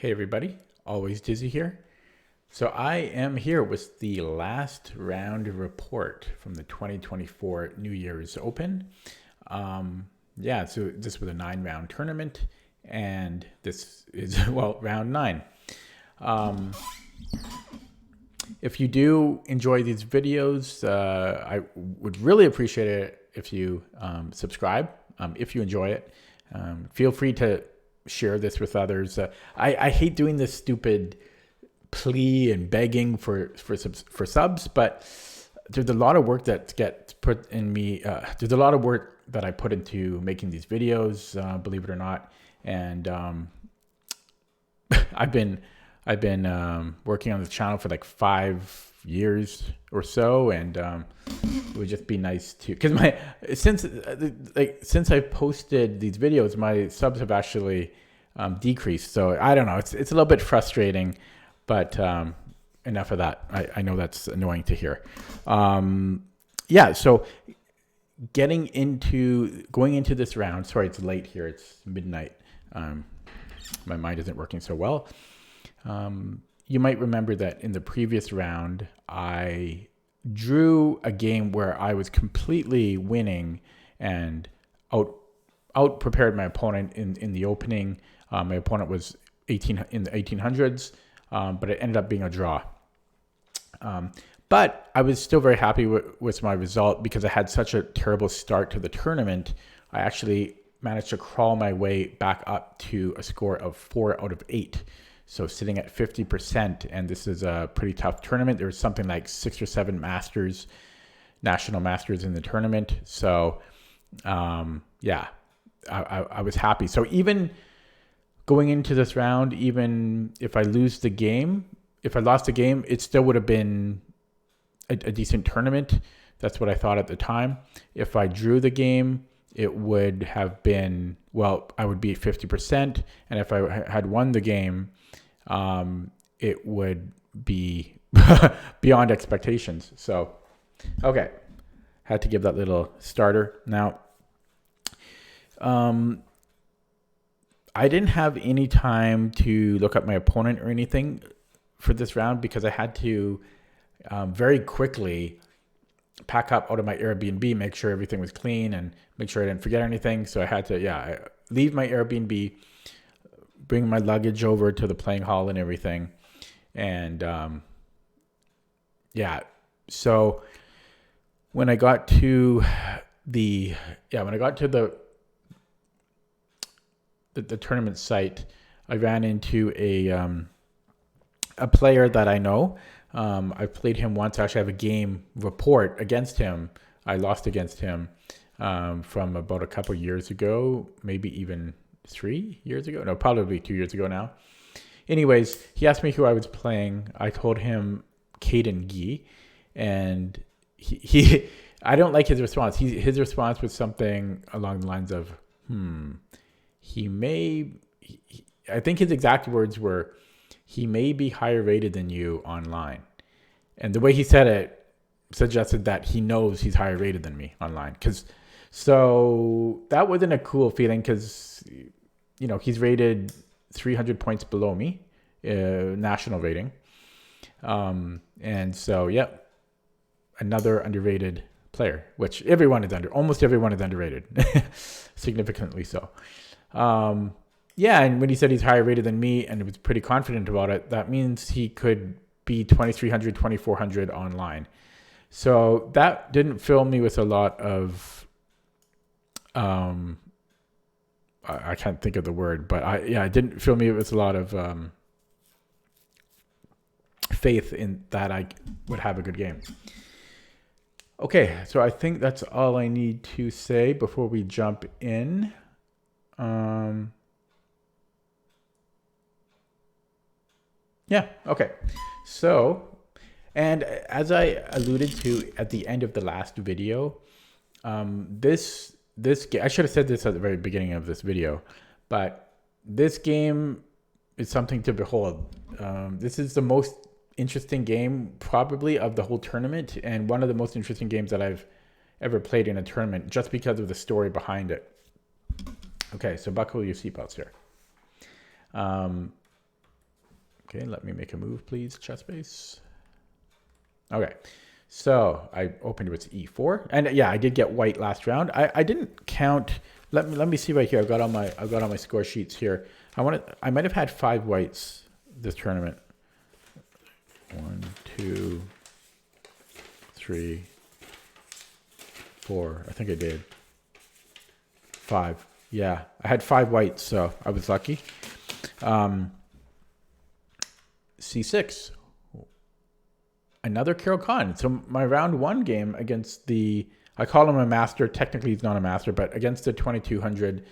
Hey everybody, always Dizzy here. So I am here with the last round report from the 2024 New Year's Open. So this was a 9-round tournament, and this is, well, round 9. If you do enjoy these videos, I would really appreciate it if you subscribe. If you enjoy it, feel free to share this with others. I hate doing this stupid plea and begging for subs, but there's a lot of work that gets put in me. There's a lot of work that I put into making these videos, believe it or not. And I've been working on this channel for like 5 years or so, and it would just be nice to, because since I posted these videos, my subs have actually decreased. So I don't know, it's a little bit frustrating, but enough of that. I know that's annoying to hear. So going into this round. Sorry, it's late here. It's midnight. My mind isn't working so well. You might remember that in the previous round, I drew a game where I was completely winning and out prepared my opponent in the opening. My opponent was in the 1800s, but it ended up being a draw. But I was still very happy with my result because I had such a terrible start to the tournament. I actually managed to crawl my way back up to a score of 4 out of 8. So sitting at 50%, and this is a pretty tough tournament. There was something like 6 or 7 national masters in the tournament. So I was happy. So even going into this round, even if I lost the game, it still would have been a decent tournament. That's what I thought at the time. If I drew the game, it would have been, I would be at 50%. And if I had won the game, it would be beyond expectations. So, okay. Had to give that little starter. Now, I didn't have any time to look up my opponent or anything for this round because I had to very quickly pack up out of my Airbnb, make sure everything was clean and make sure I didn't forget anything. So I had to, leave my Airbnb, bring my luggage over to the playing hall and everything. And so when I got to the tournament site, I ran into a player that I know. I played him once. I actually have a game report against him. I lost against him from about a couple years ago, maybe even 3 years ago. No, probably 2 years ago now. Anyways, he asked me who I was playing. I told him Caden, and he I don't like his response. His response was something along the lines of, I think his exact words were, he may be higher rated than you online. And the way he said it suggested that he knows he's higher rated than me online. So that wasn't a cool feeling because, he's rated 300 points below me, national rating. And so, another underrated player, which almost everyone is underrated, significantly so. And when he said he's higher rated than me and was pretty confident about it, that means he could be 2,300, 2,400 online. So that didn't fill me with a lot of, I can't think of the word, but it didn't fill me with a lot of faith in that I would have a good game. Okay, so I think that's all I need to say before we jump in. Okay. So, and as I alluded to at the end of the last video, this game, I should have said this at the very beginning of this video, but this game is something to behold. This is the most interesting game probably of the whole tournament, and one of the most interesting games that I've ever played in a tournament just because of the story behind it. Okay, so buckle your seatbelts here. Okay, let me make a move, please, chess base. Okay, so I opened with e4, and yeah, I did get white last round. I didn't count. Let me see right here. I've got all my score sheets here. I might have had 5 whites this tournament. 1, 2, 3, 4. I think I did 5. Yeah, I had 5 whites, so I was lucky. C6. Another Caro-Kann. So my round 1 game against the, I call him a master. Technically, he's not a master, but against the 2200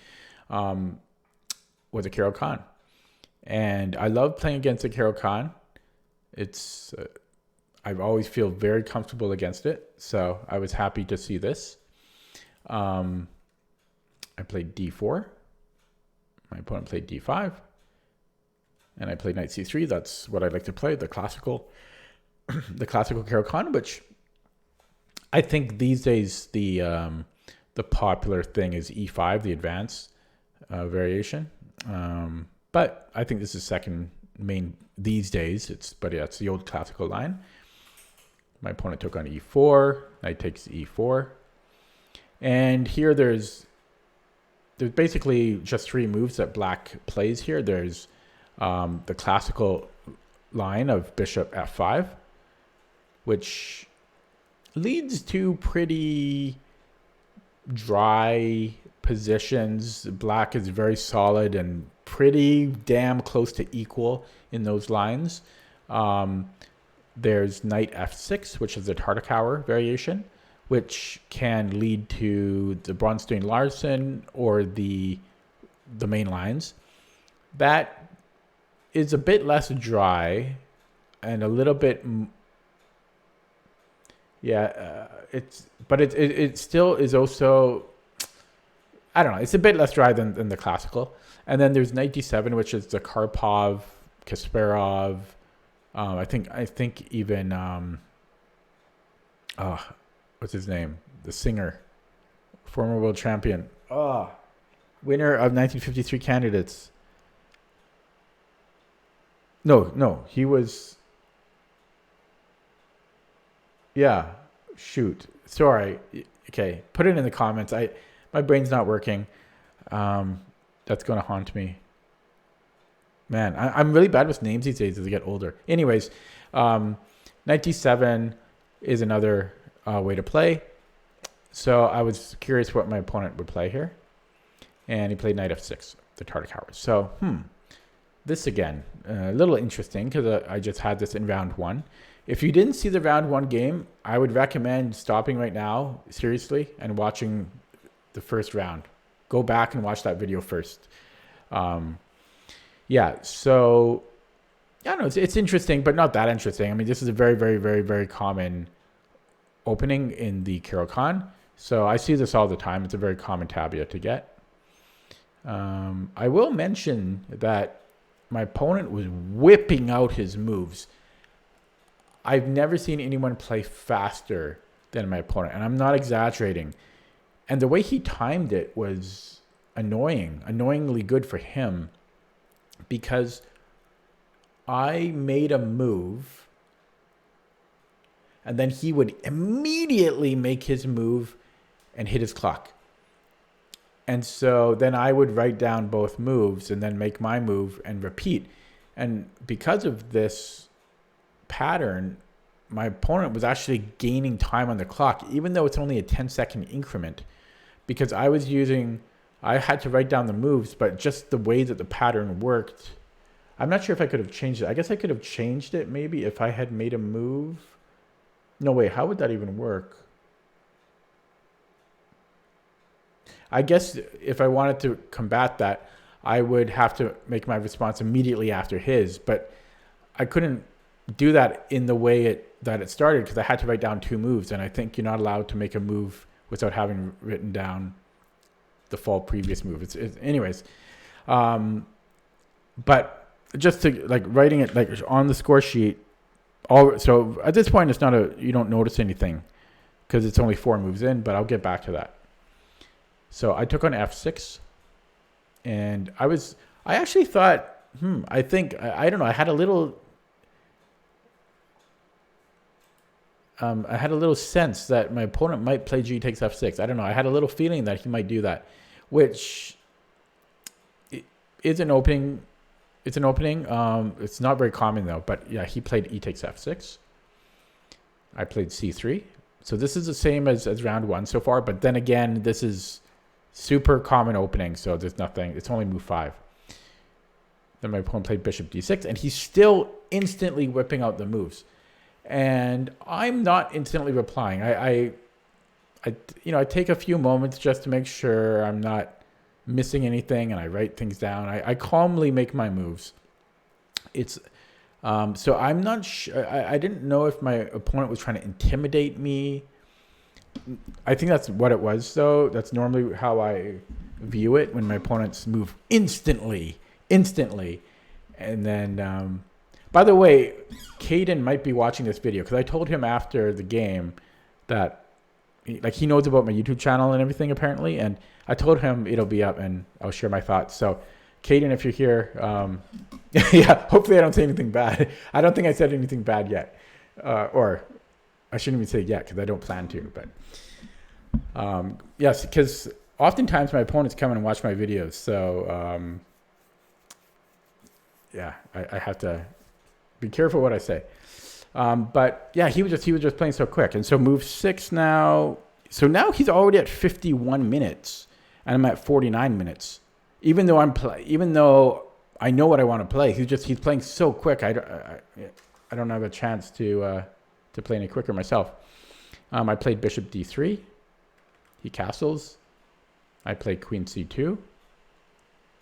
was a Caro-Kann. And I love playing against a Caro-Kann. It's, I always feel very comfortable against it. So I was happy to see this. I played d4. My opponent played d5. And I played knight c3. That's what I like to play, the classical Caro-Kann, which I think these days the popular thing is e5, the advanced variation. But I think this is second main these days. It's the old classical line. My opponent took on e4. Knight takes e4. And here there's basically just 3 moves that black plays here. There's the classical line of bishop f5, which leads to pretty dry positions. Black is very solid and pretty damn close to equal in those lines. There's knight f6, which is the Tartakower variation, which can lead to the Bronstein-Larsen or the main lines. That is a bit less dry and a little bit, it still is also, I don't know, it's a bit less dry than the classical. And then there's knight d7, which is the Karpov, Kasparov, I think even what's his name? The singer, former world champion, winner of 1953 candidates. No, he was. Yeah, shoot. Sorry. Okay, put it in the comments. My brain's not working. That's gonna haunt me. Man, I'm really bad with names these days as I get older. Anyways, knight d7 is another way to play. So I was curious what my opponent would play here. And he played knight f6, the Tartakower. So, this again, a little interesting because I just had this in round 1. If you didn't see the round 1 game, I would recommend stopping right now, seriously, and watching the first round. Go back and watch that video first. So, I don't know, it's interesting, but not that interesting. I mean, this is a very, very, very, very common opening in the Caro-Kann. So I see this all the time. It's a very common tabia to get. I will mention that my opponent was whipping out his moves. I've never seen anyone play faster than my opponent, and I'm not exaggerating. And the way he timed it was annoyingly good for him, because I made a move, and then he would immediately make his move and hit his clock. And so then I would write down both moves and then make my move and repeat. And because of this pattern, my opponent was actually gaining time on the clock, even though it's only a 10-second increment, because I had to write down the moves, but just the way that the pattern worked, I'm not sure if I could have changed it. I guess I could have changed it maybe if I had made a move. No, wait, how would that even work? I guess if I wanted to combat that, I would have to make my response immediately after his, but I couldn't do that in the way that it started because I had to write down 2 moves, and I think you're not allowed to make a move without having written down the full previous move. Anyways, but just to writing it on the score sheet. So at this point, it's not you don't notice anything because it's only 4 moves in, but I'll get back to that. So I took on f6, and I actually thought I think, I don't know. I had a little sense that my opponent might play G takes F6. I don't know. I had a little feeling that he might do that, which is an opening. It's an opening. It's not very common though, but yeah, he played E takes F6. I played C3. So this is the same as round 1 so far, but then again, this is super common opening, so there's nothing. It's only move 5. Then my opponent played bishop D6, and he's still instantly whipping out the moves. And I'm not instantly replying. I take a few moments just to make sure I'm not missing anything, and I write things down. I calmly make my moves. It's so I'm not sure. I didn't know if my opponent was trying to intimidate me. I think that's what it was, though. That's normally how I view it when my opponents move instantly. And then, by the way, Caden might be watching this video because I told him after the game that he knows about my YouTube channel and everything apparently, and I told him it'll be up and I'll share my thoughts. So, Caden, if you're here, yeah, hopefully I don't say anything bad. I don't think I said anything bad yet, or I shouldn't even say yet because I don't plan to. But yes, because oftentimes my opponents come in and watch my videos, so yeah, I have to be careful what I say. But yeah, he was just playing so quick, and so move 6 now. So now he's already at 51 minutes, and I'm at 49 minutes. Even though I know what I want to play, he's playing so quick. I don't have a chance to play any quicker myself. I played bishop D3. He castles. I played queen C2,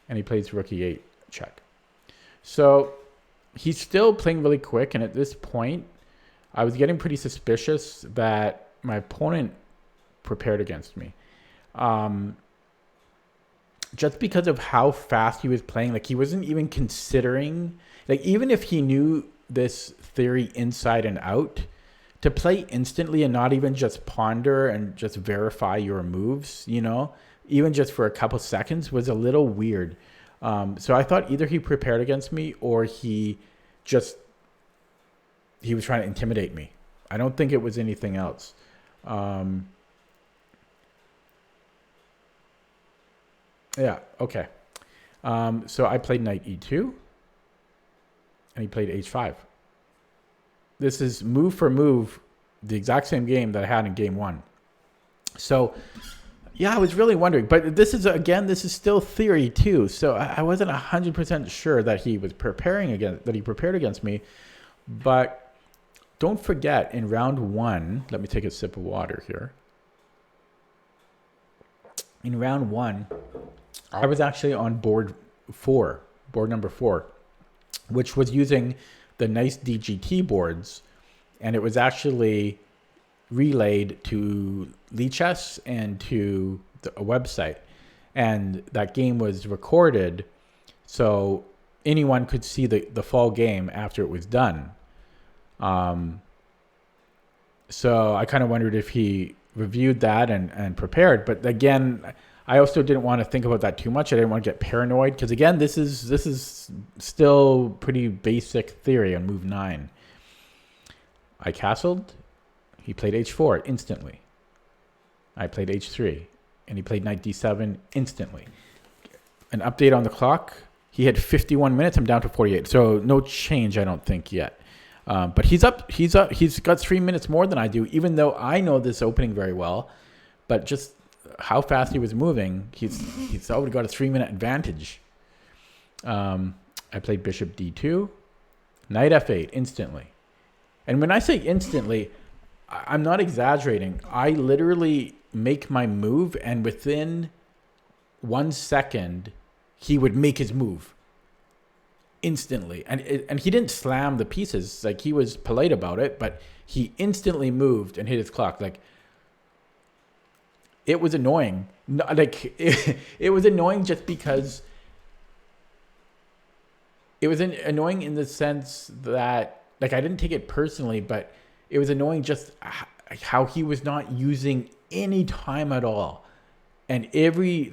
and he plays rook E8 check. So he's still playing really quick, and at this point, I was getting pretty suspicious that my opponent prepared against me. Just because of how fast he was playing, like he wasn't even considering, like even if he knew this theory inside and out, to play instantly and not even just ponder and just verify your moves, even just for a couple seconds was a little weird. So I thought either he prepared against me or he was trying to intimidate me. I don't think it was anything else. Yeah, okay. So I played knight E2, and he played H5. This is move for move, the exact same game that I had in game 1. So, yeah, I was really wondering. But this is still theory too. So I wasn't 100% sure that he was prepared against me. But don't forget, in round 1, let me take a sip of water here. In round 1, I was actually on board number 4, which was using the nice DGT boards, and it was actually relayed to Lichess and to a website, and that game was recorded, so anyone could see the full game after it was done. So I kind of wondered if he reviewed that and prepared, but again, I also didn't want to think about that too much. I didn't want to get paranoid because again, this is still pretty basic theory on move 9. I castled. He played H4 instantly. I played H3, and he played knight D7 instantly. An update on the clock. He had 51 minutes. I'm down to 48. So no change, I don't think yet. But he's up. He's got 3 minutes more than I do, even though I know this opening very well. But just how fast he was moving, he's already got a 3-minute advantage. I played bishop D2, knight F8 instantly. And when I say instantly, I'm not exaggerating. I literally make my move, and within 1 second, he would make his move instantly. And he didn't slam the pieces. Like, he was polite about it, but he instantly moved and hit his clock. Like, it was annoying. Like, it was annoying just because it was annoying in the sense that, like, I didn't take it personally, but it was annoying just how he was not using any time at all. And every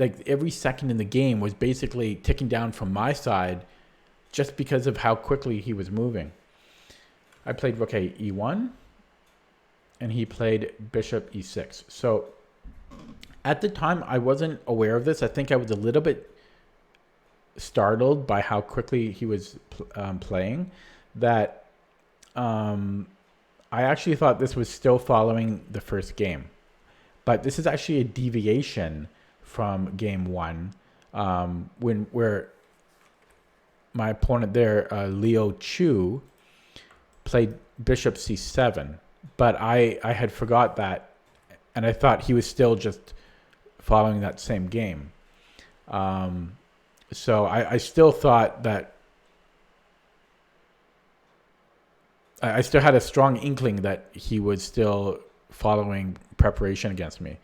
second in the game was basically ticking down from my side just because of how quickly he was moving. I played rook a e1, and he played bishop e6. So at the time, I wasn't aware of this. I think I was a little bit startled by how quickly he was playing, that I actually thought this was still following the first game. But this is actually a deviation from game one, where my opponent there, Leo Chu, played bishop c7. But I had forgot that, and I thought he was still just following that same game. So I still thought that I still had a strong inkling that he was still following preparation against me.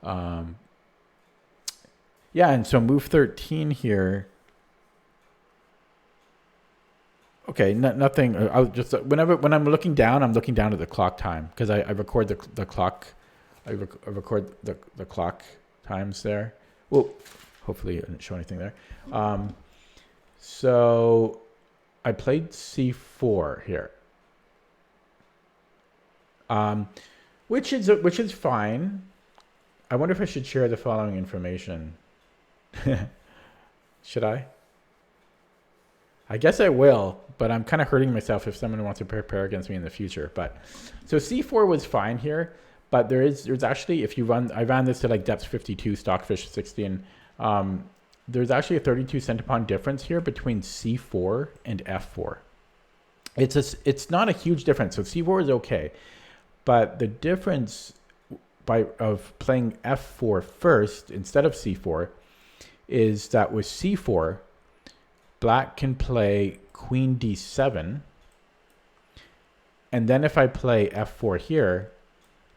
Yeah, and so move 13 here. Okay, nothing. I was just when I'm looking down, I'm looking down at the clock time, because I record the clock. I record the clock times there. Well, hopefully it didn't show anything there. So I played c4 here, which is fine. I wonder if I should share the following information. Should I? I guess I will, but I'm kind of hurting myself if someone wants to prepare against me in the future. But so c4 was fine here, but there's actually, if you I ran this to like depth 52, stockfish 16. There's actually a 32 centipond difference here between c4 and f4. It's not a huge difference. So c4 is okay, but the difference of playing f4 first instead of c4 is that with c4, black can play queen d7, and then if I play f4 here,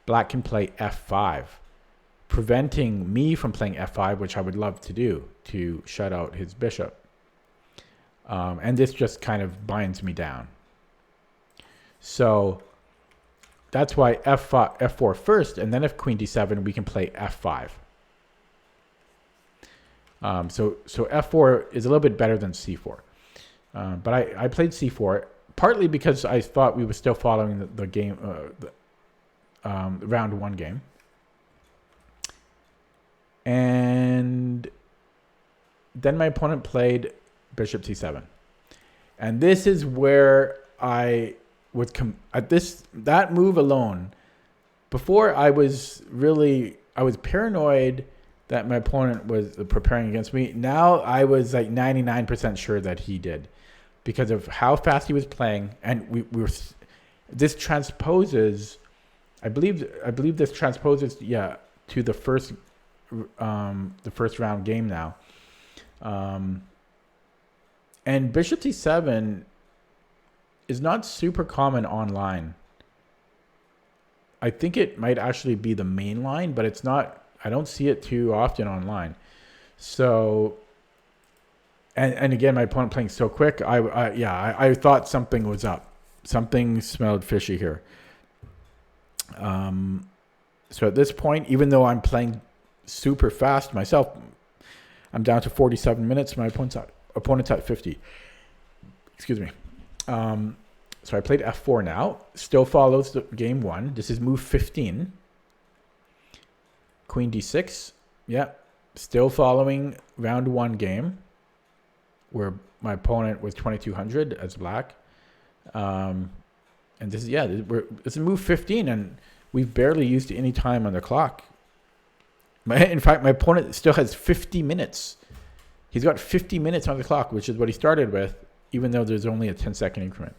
black can play f5, preventing me from playing f5, which I would love to do to shut out his bishop. And this just kind of binds me down. So that's why f4 first, and then if queen d7, we can play f5. So f4 is a little bit better than c4. But I played c4, partly because I thought we were still following the game, round one game. And then my opponent played bishop c7. And this is where I would at that move alone. Before I was paranoid that my opponent was preparing against me. Now I was like 99% sure that he did, because of how fast he was playing. And we were, this transposes, I believe this transposes, to the first round game now. And bishop c7 is not super common online. I think it might actually be the main line, but it's not. I don't see it too often online. So, and again, my opponent playing so quick, I thought something was up. Something smelled fishy here. So at this point, even though I'm playing super fast myself, I'm down to 47 minutes. My opponent's at 50. Excuse me. So I played f4 now. Still follows the game one. This is move 15. Queen d6. Yeah. Still following round one game, where my opponent was 2200 as black. And this is, it's move 15, and we've barely used any time on the clock. In fact, my opponent still has 50 minutes. He's got 50 minutes on the clock, which is what he started with, even though there's only a 10-second increment.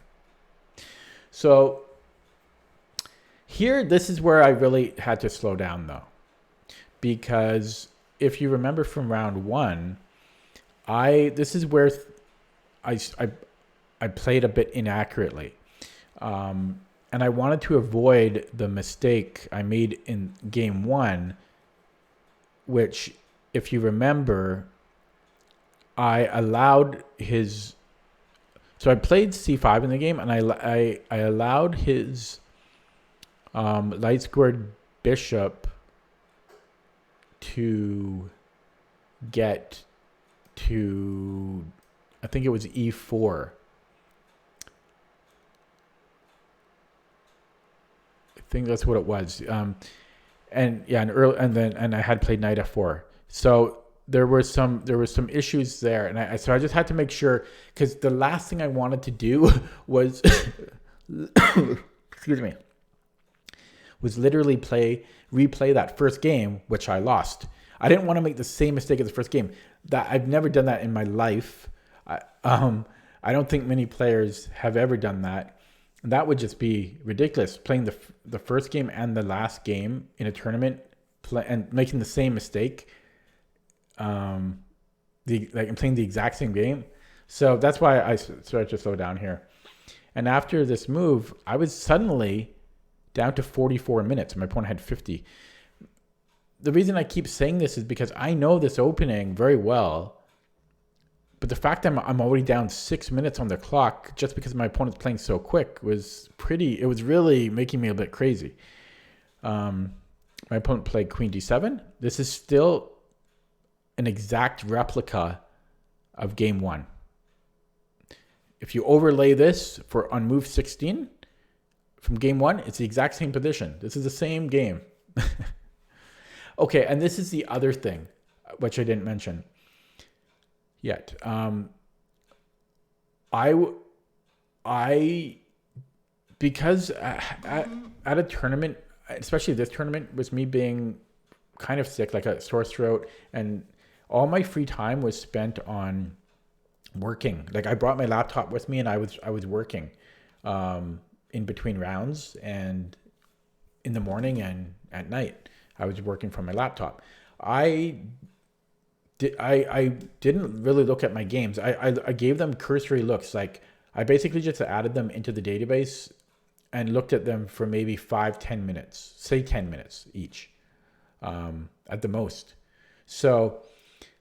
So here, this is where I really had to slow down, though. Because if you remember from round one, this is where I played a bit inaccurately. And I wanted to avoid the mistake I made in game one, which, if you remember, I allowed his... So I played c5 in the game, and I allowed his light squared bishop to get to I think it was e4. I think that's what it was. And I had played knight f4. So there were some issues there, and I just had to make sure, because the last thing I wanted to do was excuse me, was literally replay that first game, which I lost. I didn't want to make the same mistake as the first game. That I've never done that in my life. I don't think many players have ever done that. That would just be ridiculous. Playing the first game and the last game in a tournament, and making the same mistake. I'm playing the exact same game. So that's why I started to slow down here. And after this move, I was suddenly down to 44 minutes. My opponent had 50. The reason I keep saying this is because I know this opening very well. But the fact that I'm already down 6 minutes on the clock just because my opponent's playing so quick was really making me a bit crazy. My opponent played queen d7. This is still an exact replica of game 1. If you overlay this on move 16 from game 1, it's the exact same position. This is the same game. Okay, and this is the other thing, which I didn't mention yet. Because at a tournament, especially this tournament, was me being kind of sick, like a sore throat, and all my free time was spent on working. Like I brought my laptop with me, and I was working in between rounds, and in the morning and at night I was working from my laptop. I didn't really look at my games. I gave them cursory looks. Like I basically just added them into the database and looked at them for maybe 5-10 minutes, say 10 minutes each, at the most. So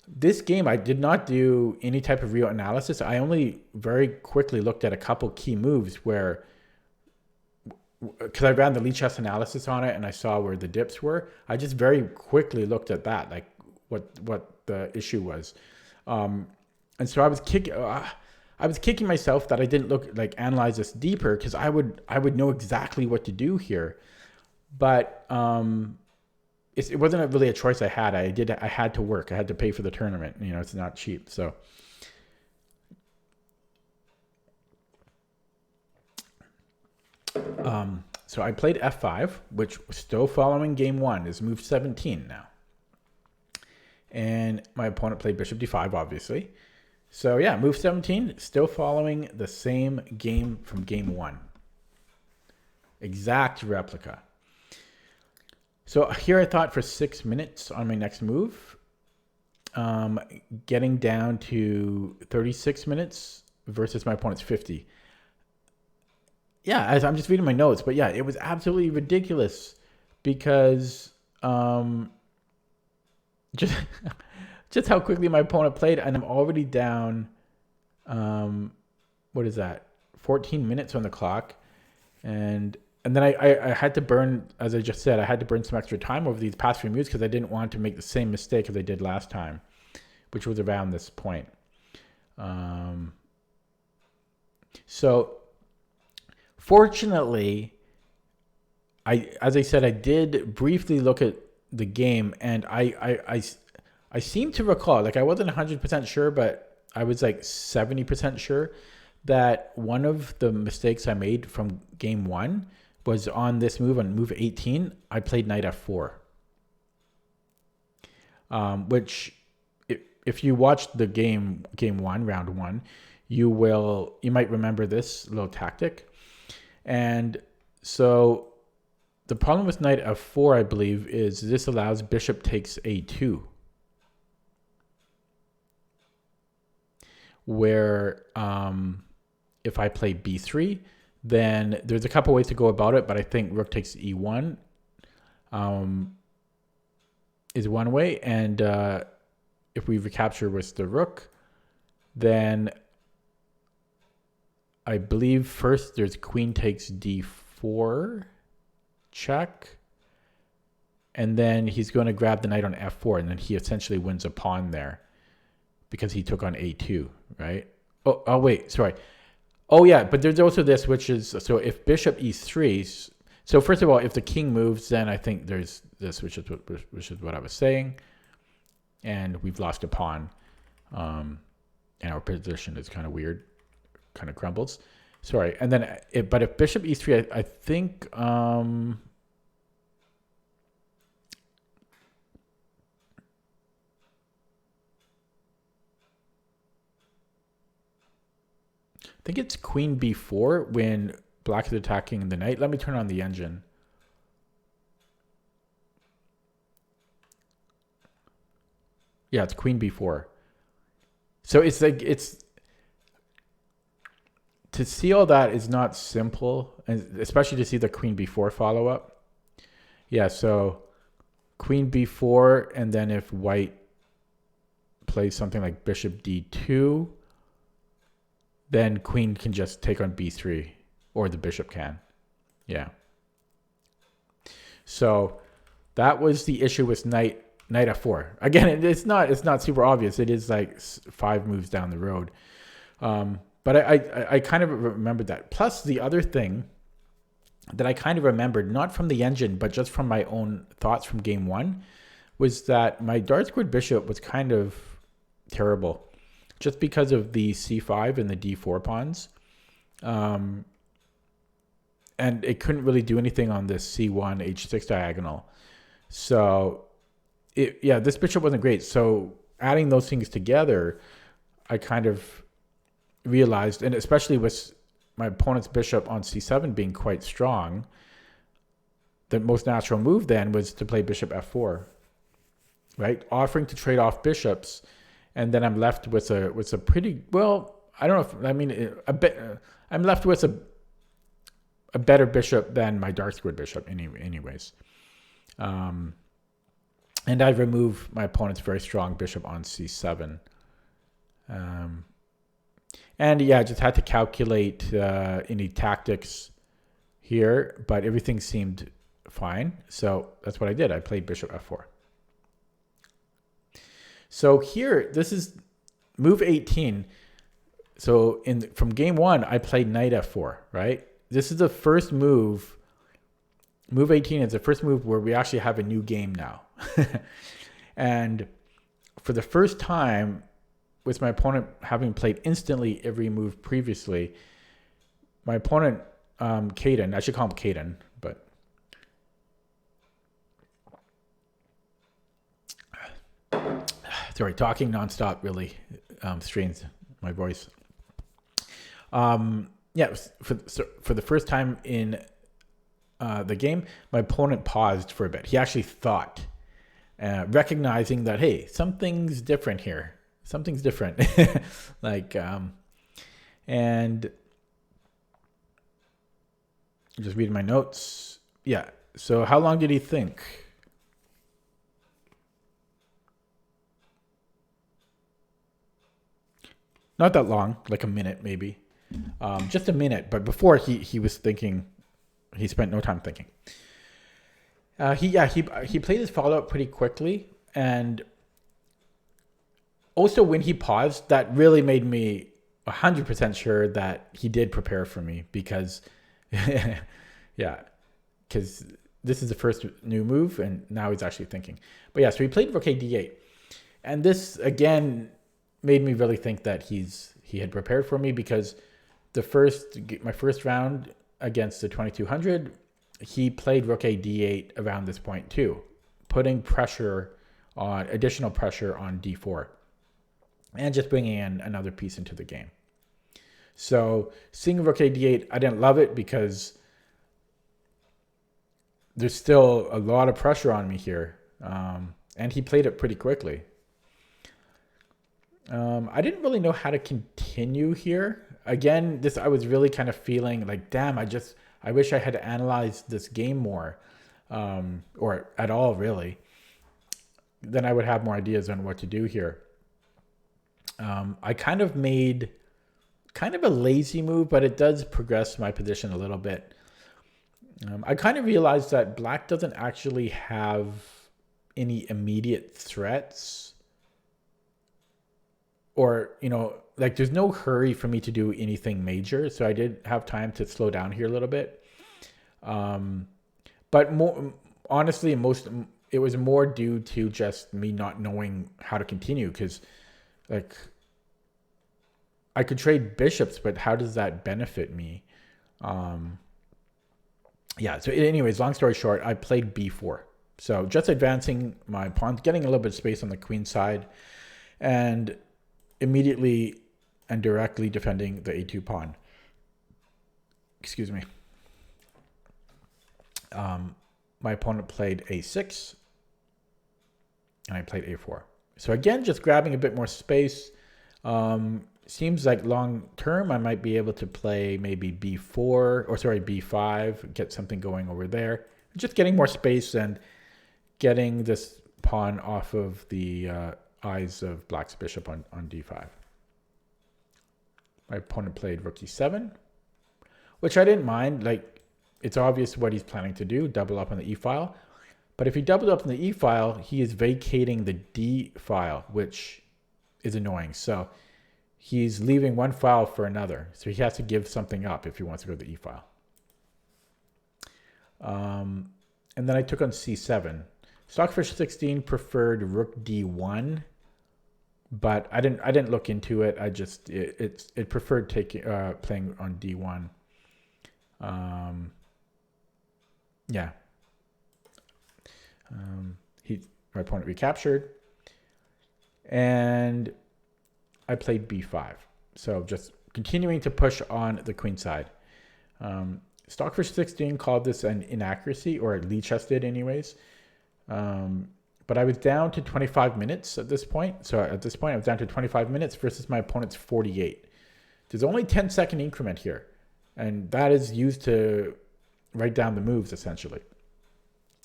this game, I did not do any type of real analysis. I only very quickly looked at a couple key moves where, because I ran the lead chess analysis on it and I saw where the dips were. I just very quickly looked at that, like what the issue was. And so I was kicking myself that I didn't analyze this deeper, because I would know exactly what to do here. But it wasn't really a choice I had. I had to work. I had to pay for the tournament. It's not cheap. So so I played f5, which was still following game 1. Is move 17 now. And my opponent played bishop d5, obviously. So yeah, move 17, still following the same game from game 1. Exact replica. So here I thought for 6 minutes on my next move, getting down to 36 minutes versus my opponent's 50. Yeah, as I'm just reading my notes, but yeah, it was absolutely ridiculous because just how quickly my opponent played, and I'm already down, what is that, 14 minutes on the clock, and then I had to burn, as I just said, I had to burn some extra time over these past few moves because I didn't want to make the same mistake as I did last time, which was around this point. So fortunately, as I said, I did briefly look at the game, and I seem to recall, like I wasn't 100% sure, but I was like 70% sure that one of the mistakes I made from game 1 was on this move, on move 18. I played knight f4, which if you watched the game 1, round 1, you might remember this little tactic. And so the problem with knight f4, I believe, is this allows bishop takes a2, where if I play b3, then there's a couple ways to go about it, but I think rook takes e1 is one way, and if we recapture with the rook, then I believe first there's queen takes d4 check, and then he's going to grab the knight on f4, and then he essentially wins a pawn there because he took on a2, right? Oh, wait, sorry. Oh yeah, but there's also this, which is, so if bishop e3, so first of all, if the king moves, then I think there's this, which is what I was saying, and we've lost a pawn, and our position is kind of weird, kind of crumbles. Sorry, and then but if bishop e3, I think it's queen b4 when black is attacking the knight. Let me turn on the engine. Yeah, it's queen b4. So it's like, to see all that is not simple, and especially to see the queen b4 follow up. Yeah, so queen b4, and then if white plays something like bishop d2, then queen can just take on b3, or the bishop can. Yeah. So that was the issue with knight f4. Again, it's not super obvious. It is like 5 moves down the road. But I kind of remembered that. Plus the other thing that I kind of remembered, not from the engine, but just from my own thoughts from game 1, was that my dark squared bishop was kind of terrible, just because of the c5 and the d4 pawns. And it couldn't really do anything on this c1, h6 diagonal. So, this bishop wasn't great. So adding those things together, I kind of realized, and especially with my opponent's bishop on c7 being quite strong, the most natural move then was to play bishop f4, right? Offering to trade off bishops, and then I'm left with a pretty, well, I don't know if, I mean, I'm left with a better bishop than my dark squared bishop anyways. And I remove my opponent's very strong bishop on c7. And yeah, I just had to calculate any tactics here, but everything seemed fine. So that's what I did. I played bishop f4. So here, this is move 18. So from game 1, I played knight f4, right? This is the first move. Move 18 is the first move where we actually have a new game now. And for the first time, with my opponent having played instantly every move previously, my opponent, Caden, I should call him Caden, but sorry, talking nonstop really strains my voice. Yeah, for the first time in the game, my opponent paused for a bit. He actually thought, recognizing that, hey, something's different here. Something's different. And just reading my notes. Yeah. So how long did he think? Not that long, like a minute maybe. Just a minute. But before he was thinking, he spent no time thinking. He played his follow-up pretty quickly, and also when he paused, that really made me 100% sure that he did prepare for me, because because this is the first new move and now he's actually thinking. But yeah, so he played rook a d8, and this again made me really think that he had prepared for me, because my first round against the 2200, he played rook a d8 around this point too, putting additional pressure on d4, and just bringing in another piece into the game. So seeing rook a d8, I didn't love it, because there's still a lot of pressure on me here, and he played it pretty quickly. I didn't really know how to continue here. Again, I was really kind of feeling like, damn, I wish I had analyzed this game more, or at all really. Then I would have more ideas on what to do here. I kind of made a lazy move, but it does progress my position a little bit. I kind of realized that black doesn't actually have any immediate threats, or, like there's no hurry for me to do anything major, so I did have time to slow down here a little bit. But more honestly, it was more due to just me not knowing how to continue, because like I could trade bishops, but how does that benefit me? Yeah, so anyways, long story short, I played b4. So just advancing my pawn, getting a little bit of space on the queen side, and immediately and directly defending the a2 pawn. Excuse me. My opponent played a6, and I played a4. So again, just grabbing a bit more space. Seems like long term, I might be able to play maybe b5, get something going over there. Just getting more space and getting this pawn off of the eyes of black's bishop on d5. My opponent played rook e7, which I didn't mind. Like, it's obvious what he's planning to do, double up on the e file. But if he doubled up on the e file, he is vacating the d file, which is annoying. So he's leaving one file for another. So he has to give something up if he wants to go to the e file. And then I took on c7. Stockfish 16 preferred rook d1, but I didn't look into it. I just it preferred playing on d1. Yeah. My opponent recaptured, and I played b5. So just continuing to push on the queen side. Stockfish 16 called this an inaccuracy, or lead chess did anyways. But I was down to 25 minutes at this point. So at this point, I was down to 25 minutes versus my opponent's 48. There's only 10-second increment here, and that is used to write down the moves, essentially.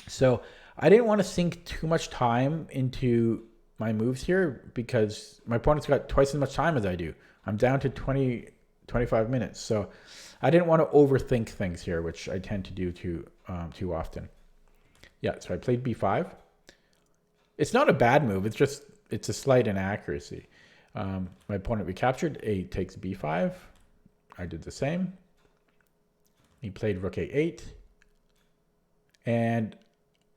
So I didn't want to sink too much time into my moves here because my opponent's got twice as much time as I do. I'm down to 25 minutes. So I didn't want to overthink things here, which I tend to do too often. Yeah, so I played b5. It's not a bad move. It's a slight inaccuracy. My opponent recaptured. A takes b5. I did the same. He played rook a8. And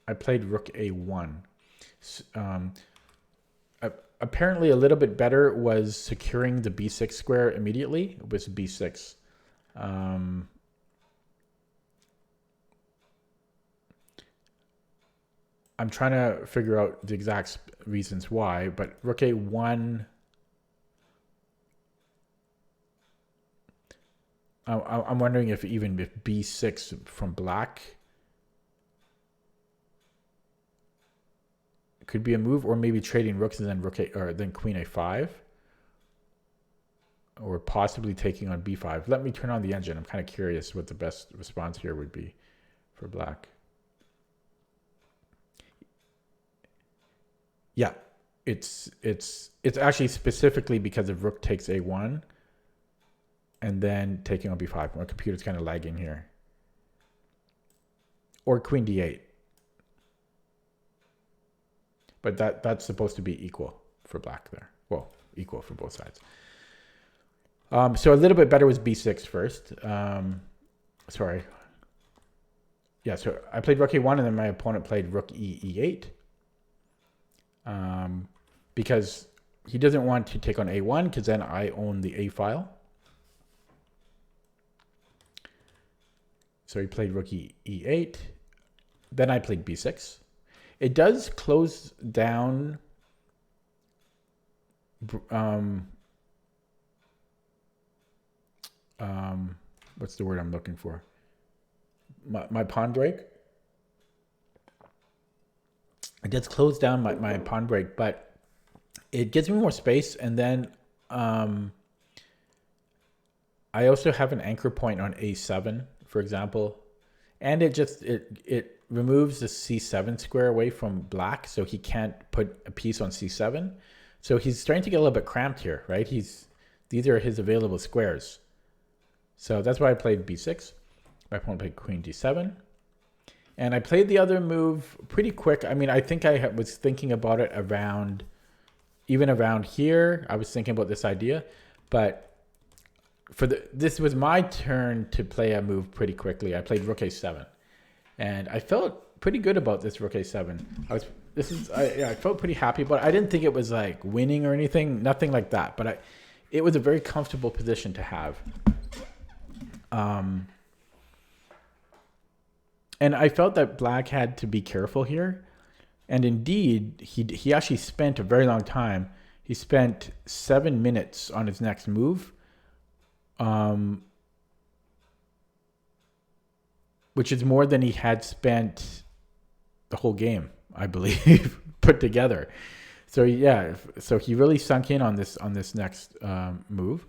I played rook a1. Apparently a little bit better was securing the b6 square immediately with b6. I'm trying to figure out the exact reasons why, but rook a1... I'm wondering if even if b6 from black could be a move, or maybe trading rooks and then then queen a5, or possibly taking on b5. Let me turn on the engine. I'm kind of curious what the best response here would be for black. Yeah, it's actually specifically because of rook takes a1 and then taking on b5. My computer's kind of lagging here. Or queen d8. But that's supposed to be equal for black there. Well, equal for both sides. So a little bit better was b6 first. Sorry. Yeah, so I played rook a1, and then my opponent played rook e8. Because he doesn't want to take on a1, because then I own the a file. So he played rook e8. Then I played b6. It does close down what's the word I'm looking for? My pawn break. It does close down my pawn break, but it gives me more space. And then I also have an anchor point on a7, for example. And it removes the c7 square away from black, so he can't put a piece on c7. So he's starting to get a little bit cramped here, right? These are his available squares. So that's why I played b6. My opponent played queen d7. And I played the other move pretty quick. I mean, I think I was thinking about it even around here. I was thinking about this idea. But this was my turn to play a move pretty quickly. I played rook a7, and I felt pretty good about this rook a7. I felt pretty happy, but I didn't think it was like winning or anything, nothing like that. But it was a very comfortable position to have. And I felt that black had to be careful here. And indeed, he actually spent a very long time. He spent 7 minutes on his next move, which is more than he had spent the whole game, I believe, put together. So yeah, so he really sunk in on this next move,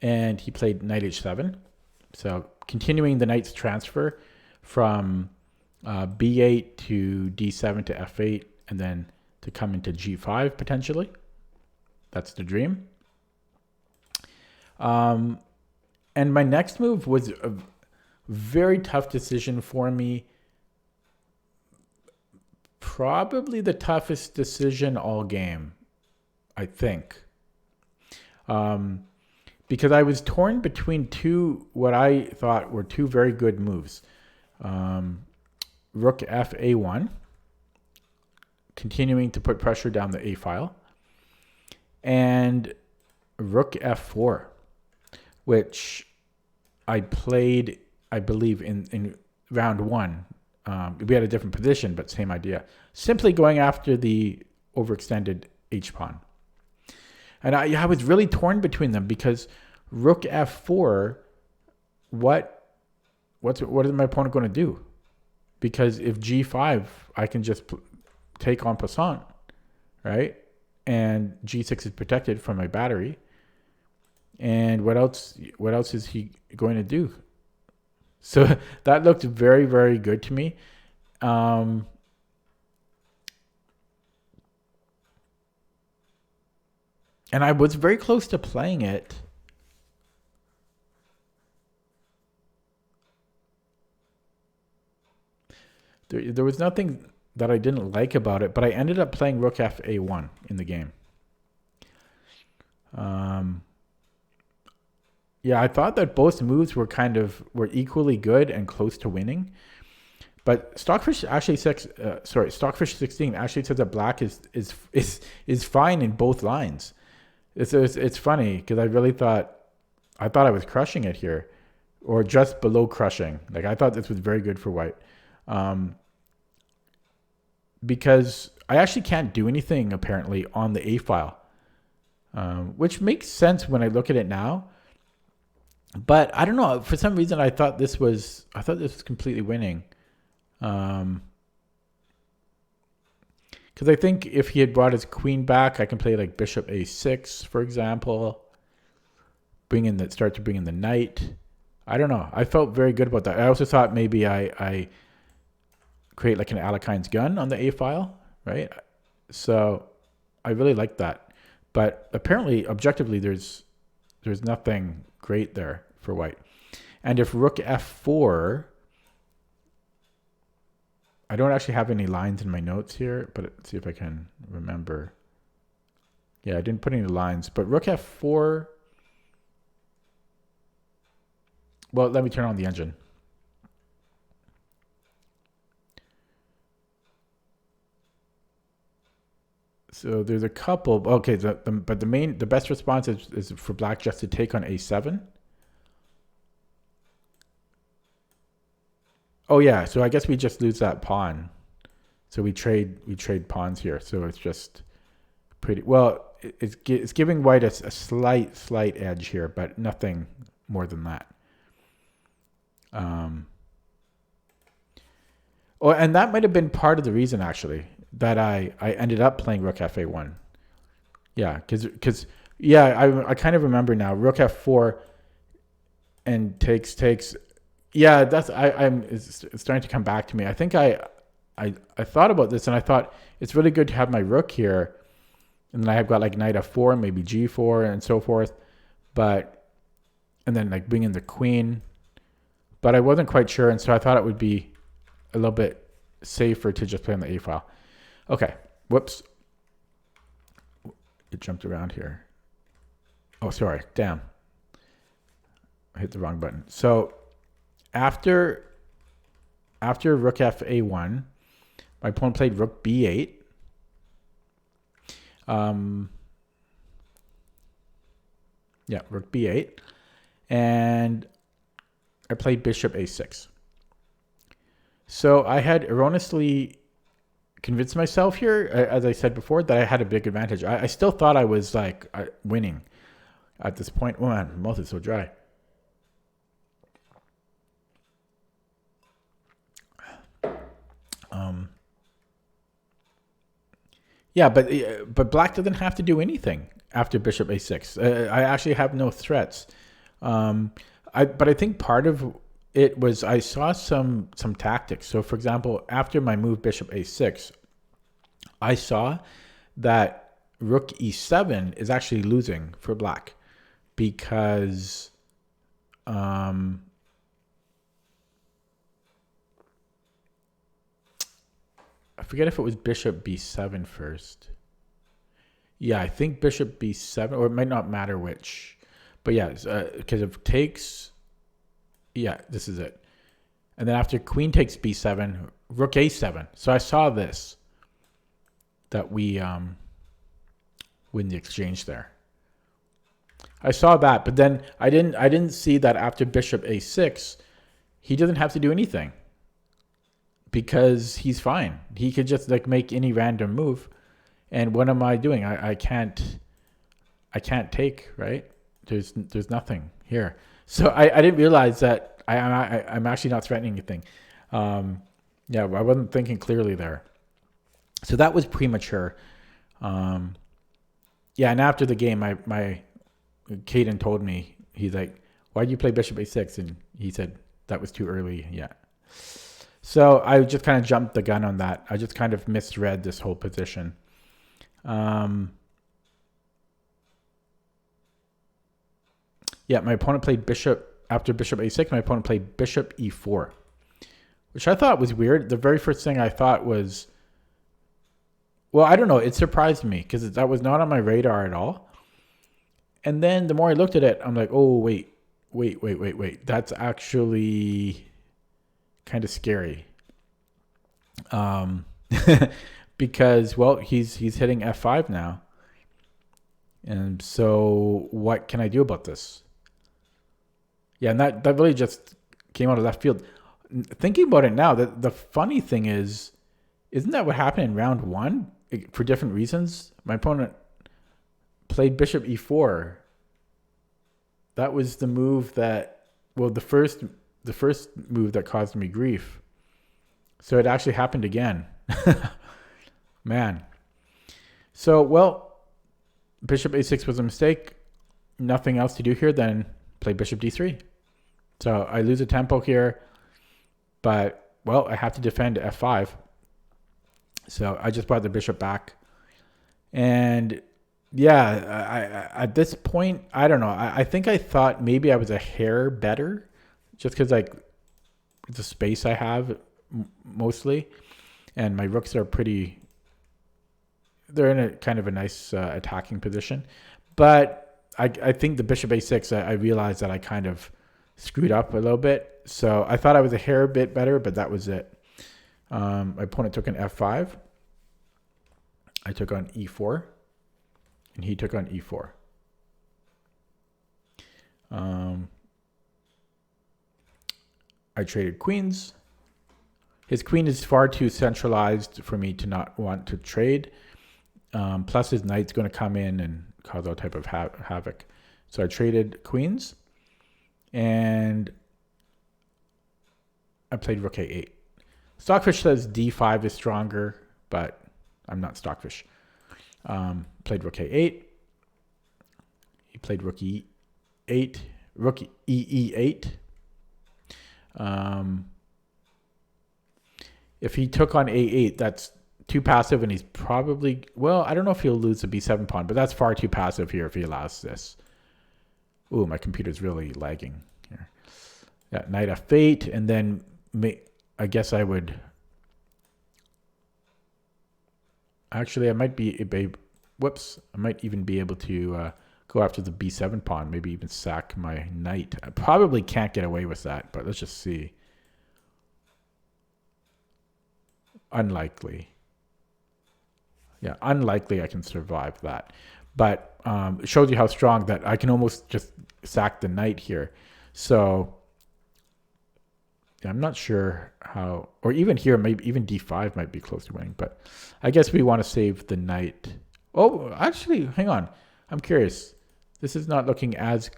and he played knight h7. So continuing the knight's transfer from b8 to d7 to f8, and then to come into g5 potentially. That's the dream. And my next move was a very tough decision for me. Probably the toughest decision all game, I think. Because I was torn between what I thought were two very good moves. Rook f(a)(1), continuing to put pressure down the a file, and rook f4, which I played, I believe, in round one. We had a different position, but same idea. Simply going after the overextended h-pawn. And I was really torn between them because rook f4, what is my opponent going to do? Because if g5, I can just take en passant, right? And g6 is protected from my battery. And what else is he going to do? So that looked very, very good to me. And I was very close to playing it. There was nothing that I didn't like about it, but I ended up playing rook f(a)(1) in the game. Yeah, I thought that both moves were equally good and close to winning. But Stockfish 16 actually says that black is fine in both lines. It's funny because I thought I was crushing it here, or just below crushing. Like I thought this was very good for white. Because I actually can't do anything apparently on the A file, which makes sense when I look at it now. But I don't know, for some reason I thought this was completely winning. Because I think if he had brought his queen back, I can play like bishop a6, for example. Start to bring in the knight. I don't know. I felt very good about that. I also thought maybe I create like an Alekhine's gun on the A file, right? So I really like that. But apparently, objectively, there's nothing great there for white. And if rook f4, I don't actually have any lines in my notes here, but let's see if I can remember. Yeah, I didn't put any lines, but rook f4. Well, let me turn on the engine. So there's a couple. Okay, but the best response is for black just to take on a7. Oh yeah, so I guess we just lose that pawn. So we trade pawns here. So it's just pretty well. It's giving white a slight edge here, but nothing more than that. Oh, and that might have been part of the reason actually that I ended up playing rook f(a)(1). Yeah, because I kind of remember now rook f4 and takes. Yeah, it's starting to come back to me. I think I thought about this and I thought it's really good to have my rook here, and then I've got like knight f4, maybe g4 and so forth, and then like bring in the queen, but I wasn't quite sure, and so I thought it would be a little bit safer to just play on the A file. Okay, whoops, it jumped around here. Oh, sorry. Damn. I hit the wrong button. So after rook fa1, my opponent played rook b8. Yeah, rook b8. And I played bishop a6. So I had erroneously convinced myself here, as I said before, that I had a big advantage. I still thought I was like winning at this point. Oh man, my mouth is so dry. Yeah, but black doesn't have to do anything after bishop a6. I actually have no threats. But I think part of it was I saw some tactics. So for example, after my move bishop a6, I saw that rook e7 is actually losing for black because I forget if it was bishop b7 first. Yeah, I think bishop b7, or it might not matter which. But yeah, because if takes, yeah, this is it. And then after queen takes b7, rook a7. So I saw this, that we win the exchange there. I saw that, but then I didn't see that after bishop a6, he doesn't have to do anything because he's fine. He could just like make any random move. And what am I doing? I can't take, right? There's nothing here. So I didn't realize that I'm actually not threatening anything. Yeah, I wasn't thinking clearly there. So that was premature. Yeah, and after the game, my Caden told me, he's like, why'd you play bishop a6? And he said, that was too early. Yeah. So I just kind of jumped the gun on that. I just kind of misread this whole position. Yeah, my opponent played after bishop a6, my opponent played bishop e4, which I thought was weird. The very first thing I thought was, well, I don't know. It surprised me because that was not on my radar at all. And then the more I looked at it, I'm like, oh, wait. That's actually kind of scary. Because, well, he's hitting f5 now. And so what can I do about this? Yeah, and that really just came out of left field. Thinking about it now, the funny thing is, isn't that what happened in round one? For different reasons, my opponent played bishop e4. That was the move that, well, the first move that caused me grief. So it actually happened again. Man. So, well, bishop a6 was a mistake. Nothing else to do here than play bishop d3. So I lose a tempo here, but, well, I have to defend f5. So I just brought the bishop back. And yeah, I at this point, I don't know. I think I thought maybe I was a hair better just because like the space I have mostly. And my rooks are they're in a kind of a nice attacking position. But I think the bishop a6, I realized that I kind of screwed up a little bit. So I thought I was a hair bit better, but that was it. My opponent took an f5. I took on e4. And he took on e4. I traded queens. His queen is far too centralized for me to not want to trade. Plus his knight's going to come in and cause all type of havoc. So I traded queens. And I played rook a8. Stockfish says d5 is stronger, but I'm not Stockfish. Played rook a8. He played rook e8. Rook e8. If he took on a8, that's too passive, and he's probably, well, I don't know if he'll lose the b7 pawn, but that's far too passive here if he allows this. Ooh, my computer's really lagging here. Yeah, knight f8, and then I guess I would. Actually, I might be I might even be able to go go after the b7 pawn, maybe even sack my knight. I probably can't get away with that, but let's just see. Unlikely. Yeah, unlikely I can survive that. But it shows you how strong that I can almost just sack the knight here. So yeah, I'm not sure how, or even here, maybe even d5 might be close to winning. But I guess we want to save the knight. Oh, actually, hang on. I'm curious. This is not looking as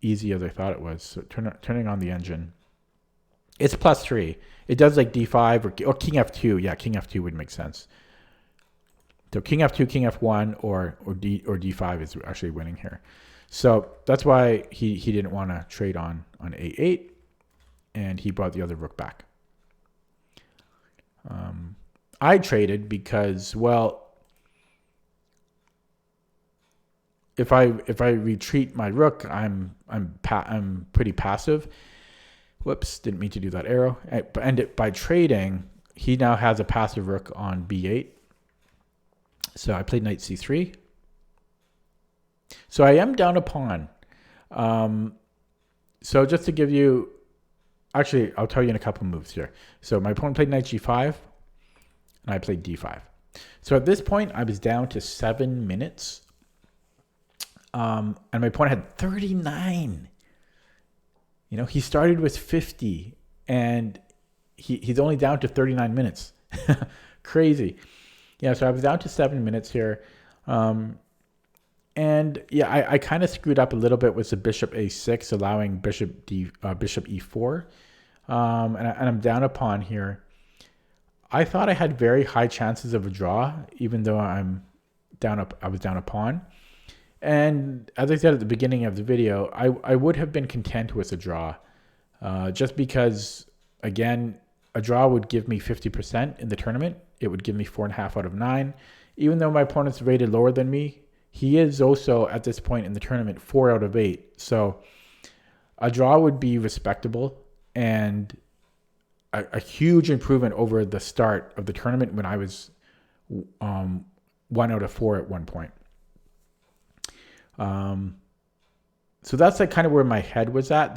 easy as I thought it was. So turning on the engine. It's +3. It does like d5 or king f2. Yeah, king f2 would make sense. So king f2, king f1, or d5 is actually winning here. So that's why he didn't want to trade on a8, and he brought the other rook back. I traded because, well, if I retreat my rook, I'm pretty passive. Whoops, didn't mean to do that arrow. And by trading, he now has a passive rook on b8. So I played knight c3. So I am down a pawn. So just to give you, actually, I'll tell you in a couple moves here. So my opponent played knight g5, and I played d5. So at this point, I was down to 7 minutes. And my opponent had 39. You know, he started with 50, and he's only down to 39 minutes. Crazy. Yeah, so I was down to 7 minutes here. And yeah, I kind of screwed up a little bit with the bishop a6, allowing bishop e4. And I'm down a pawn here. I thought I had very high chances of a draw, even though I was down a pawn. And as I said at the beginning of the video, I would have been content with a draw, just because, again, a draw would give me 50% in the tournament. It would give me 4.5 out of 9. Even though my opponent's rated lower than me, he is also, at this point in the tournament, 4 out of 8. So a draw would be respectable and a huge improvement over the start of the tournament when I was 1 out of 4 at one point. So that's like kind of where my head was at.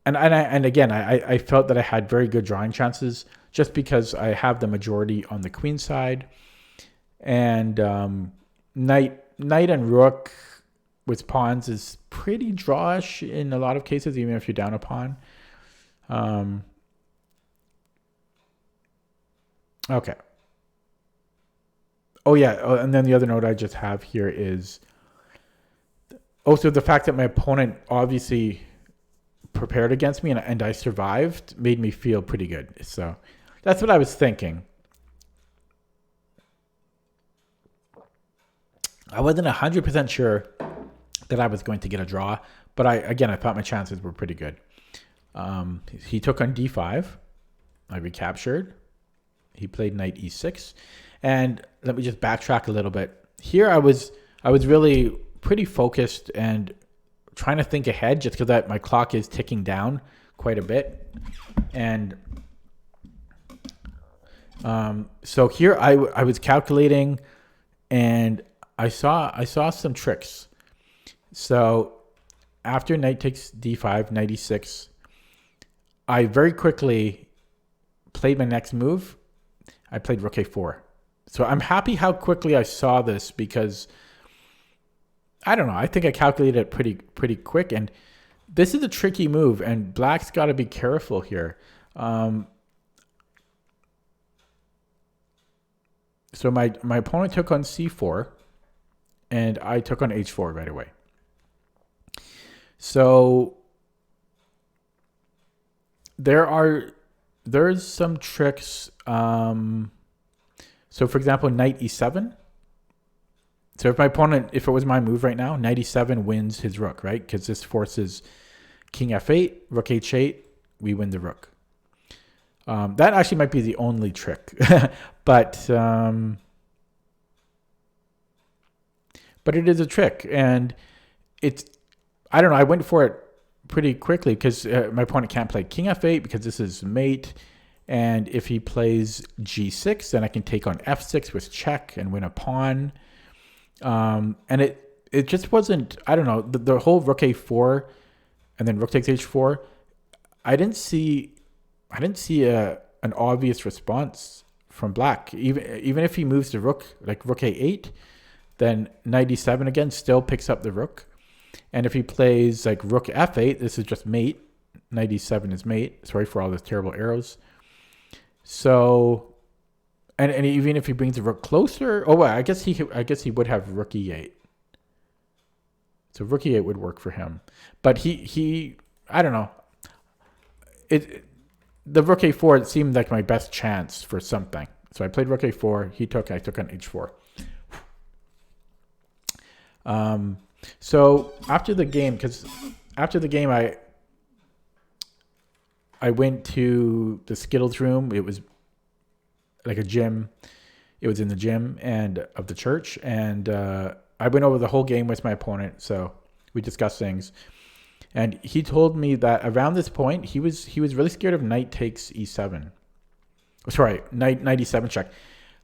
And again, I felt that I had very good drawing chances just because I have the majority on the queen side, and knight and rook with pawns is pretty drawish in a lot of cases, even if you're down a pawn. Okay. Oh yeah, and then the other note I just have here is also the fact that my opponent obviously prepared against me and I survived made me feel pretty good. So that's what I was thinking. I wasn't 100% sure that I was going to get a draw, but I thought my chances were pretty good. He took on d5. I recaptured. He played knight e6. And let me just backtrack a little bit. Here I was really pretty focused and trying to think ahead, just because my clock is ticking down quite a bit. And so here I was calculating, and I saw some tricks. So after knight takes d5, knight e6, I very quickly played my next move. I played rook a4. So I'm happy how quickly I saw this, because I don't know, I think I calculated it pretty quick, and this is a tricky move, and black's got to be careful here. So my opponent took on c4, and I took on h4 right away. So there's some tricks. So for example, knight e7. So if it was my move right now, knight e7 wins his rook, right? Because this forces king f8, rook h8, we win the rook. That actually might be the only trick, but it is a trick, and I don't know, I went for it pretty quickly because my opponent can't play king f8 because this is mate, and if he plays g6, then I can take on f6 with check and win a pawn. And it just wasn't. I don't know, the whole rook a4 and then rook takes h4. I didn't see an obvious response from black. Even if he moves the rook, like rook a8, then knight e7 again still picks up the rook. And if he plays like rook f8, this is just mate. Knight e7 is mate. Sorry for all those terrible arrows. So, and even if he brings the rook closer, oh well, I guess he would have rook e8. So rook e8 would work for him. But he I don't know. The rook a4, it seemed like my best chance for something. So I played rook a4. I took on h4. So after the game, I went to the Skittles room. It was like a gym. It was in the gym of the church, and I went over the whole game with my opponent. So we discussed things. And he told me that around this point, he was really scared of knight takes e7. Sorry, knight e7 check.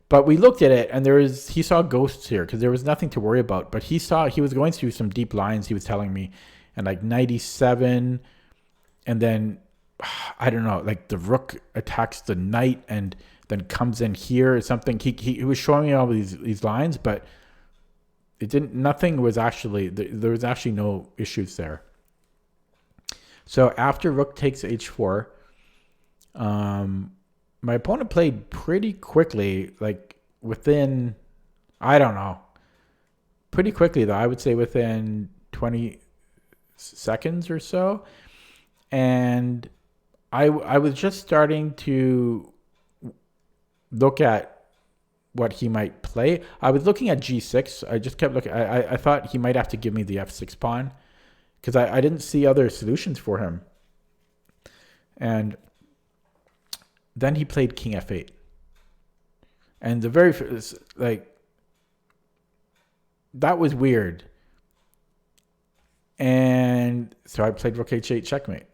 But we looked at it, and he saw ghosts here because there was nothing to worry about. But he was going through some deep lines, he was telling me, and like knight e7, and then I don't know, like the rook attacks the knight and then comes in here or something. He was showing me all these lines, but nothing was actually, there was actually no issues there. So after rook takes h4, my opponent played pretty quickly, like within, I don't know, pretty quickly though. I would say within 20 seconds or so. And I was just starting to look at what he might play. I was looking at g6. I just kept looking. I thought he might have to give me the f6 pawn, because I didn't see other solutions for him. And then he played king f8. And that was weird. And so I played rook h8 checkmate.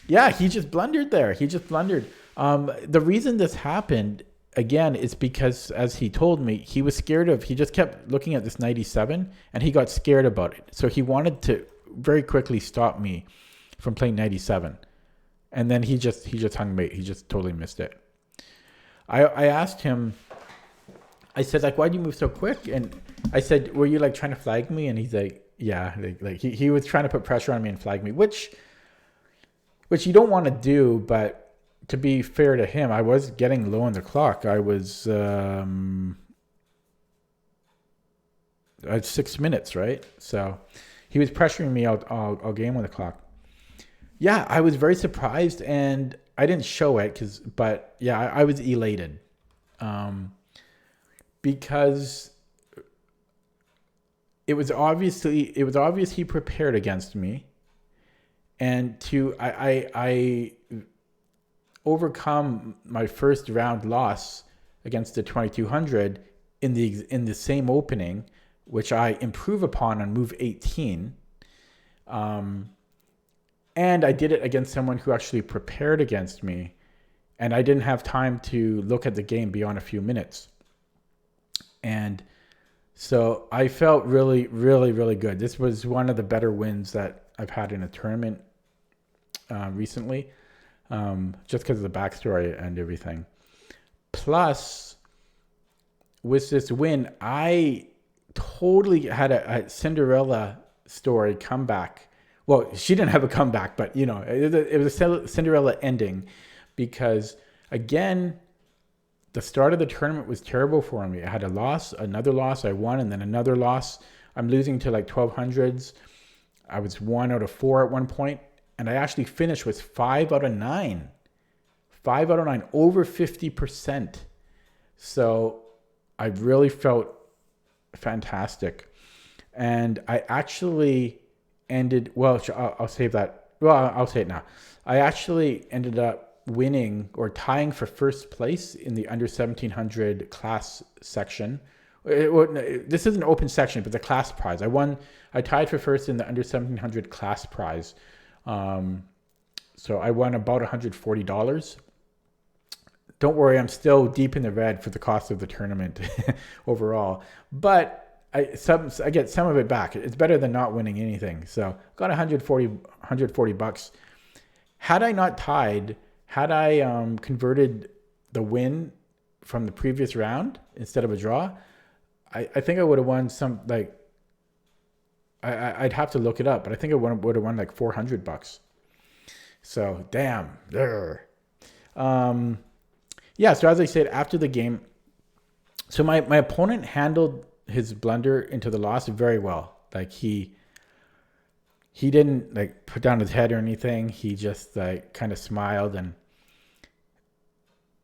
Yeah, he just blundered there. The reason this happened, again, is because, as he told me, he just kept looking at this knight e7, and he got scared about it. So he wanted to very quickly stop me from playing knight e7. And then he just hung mate. He just totally missed it. I asked him, I said, like, why do you move so quick? And I said, were you like trying to flag me? And he's like, yeah, like he was trying to put pressure on me and flag me, which you don't want to do. But to be fair to him, I was getting low on the clock. I was at 6 minutes, right? So he was pressuring me out all game on the clock. Yeah, I was very surprised, and I didn't show it but yeah, I was elated, because it was obvious he prepared against me, and I overcome my first round loss against the 2200 in the same opening, which I improve upon on move 18. And I did it against someone who actually prepared against me, and I didn't have time to look at the game beyond a few minutes. And so I felt really, really, really good. This was one of the better wins that I've had in a tournament recently, just because of the backstory and everything. Plus, with this win, I totally had a Cinderella story comeback. Well, she didn't have a comeback, but it was a Cinderella ending, because again, the start of the tournament was terrible for me. I had a loss, another loss, I won, and then another loss. I'm losing to like 1200s. I was 1 out of 4 at one point, and I actually finished with 5 out of 9. 5 out of 9, over 50%. So I really felt fantastic. And I actually I'll save that. Well, I'll say it now. I actually ended up winning or tying for first place in the under 1700 class section. This is an open section, but the class prize. I tied for first in the under 1700 class prize. So I won about $140. Don't worry, I'm still deep in the red for the cost of the tournament overall. But I get some of it back. It's better than not winning anything. So got 140 bucks. Had I not tied, had I converted the win from the previous round instead of a draw, I think I would have won some, like, I'd have to look it up, but I think I would have won like 400 bucks. So damn. Yeah, so as I said, after the game, so my opponent handled his blunder into the loss very well. Like he didn't like put down his head or anything. He just like kind of smiled. And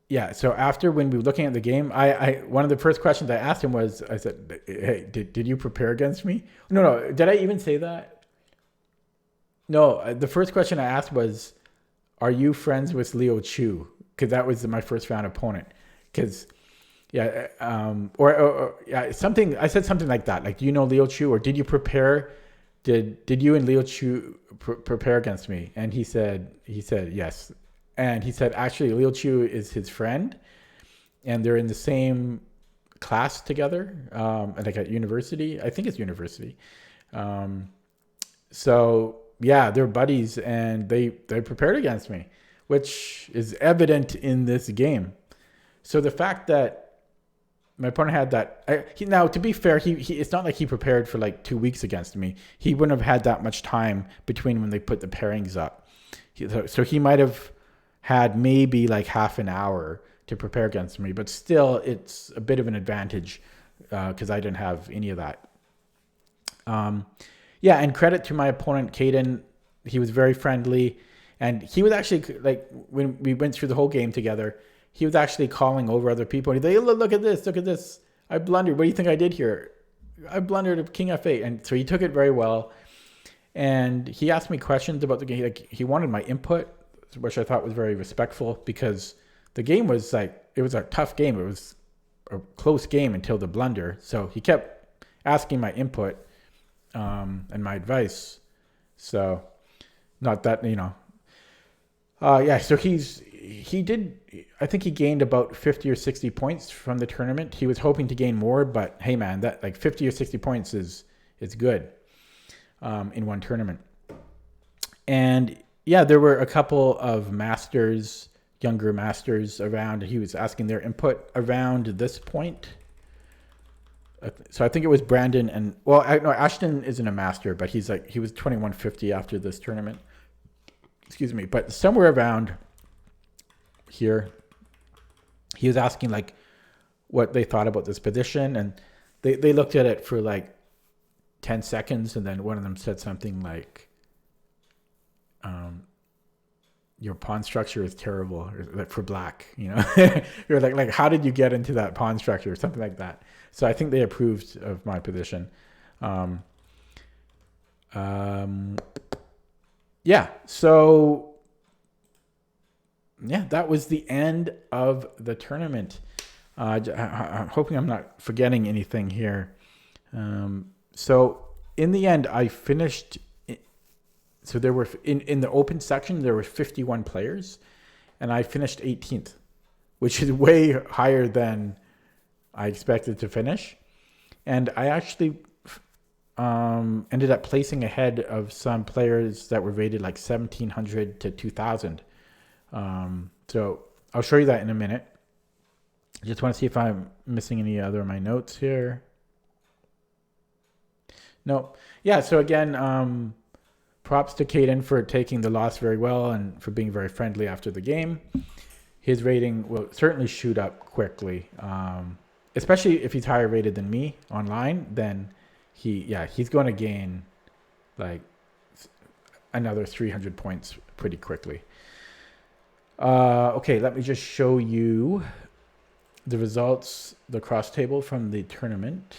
yeah, so after, when we were looking at the game, I one of the first questions I asked him was, I said, hey, did you prepare against me? No, did I even say that? No, the first question I asked was, are you friends with Leo Chu? Because that was my first round opponent. Because yeah, or yeah, something, I said something like that. Like, do you know Leo Chu, or did you prepare? Did you and Leo Chu prepare against me? And he said yes. And he said, actually, Leo Chu is his friend, and they're in the same class together, like at university. I think it's university. So yeah, they're buddies, and they prepared against me, which is evident in this game. So the fact that my opponent had that, now to be fair, he it's not like he prepared for like 2 weeks against me. He wouldn't have had that much time between when they put the pairings up. So he might have had maybe like half an hour to prepare against me, but still it's a bit of an advantage because I didn't have any of that. Yeah, and credit to my opponent, Caden. He was very friendly, and he was actually, like, when we went through the whole game together, he was actually calling over other people. He's like, hey, look at this. I blundered. What do you think I did here? I blundered a king f8. And so he took it very well. And he asked me questions about the game. Like, he wanted my input, which I thought was very respectful, because the game was like, it was a tough game. It was a close game until the blunder. So he kept asking my input and my advice. So not that, yeah, so he did, I think he gained about 50 or 60 points from the tournament. He was hoping to gain more, but hey man, that like 50 or 60 points is good in one tournament. And yeah, there were a couple of younger masters around. He was asking their input around this point. So I think it was Brandon and, well, no, Ashton isn't a master, but he was 2150 after this tournament. Excuse me, but somewhere around here, he was asking like what they thought about this position, and they looked at it for like 10 seconds, and then one of them said something like, your pawn structure is terrible, or like for black, you're like how did you get into that pawn structure, or something like that. So I think they approved of my position. Yeah, so yeah, that was the end of the tournament. I'm hoping I'm not forgetting anything here. So in the end, I finished. So there were in the open section, there were 51 players, and I finished 18th, which is way higher than I expected to finish. And I actually ended up placing ahead of some players that were rated like 1,700 to 2,000. So I'll show you that in a minute. I just want to see if I'm missing any other of my notes here. No. Yeah, so again, props to Caden for taking the loss very well and for being very friendly after the game. His rating will certainly shoot up quickly, especially if he's higher rated than me online. Then he's going to gain like another 300 points pretty quickly. Okay, let me just show you the results, the cross table from the tournament.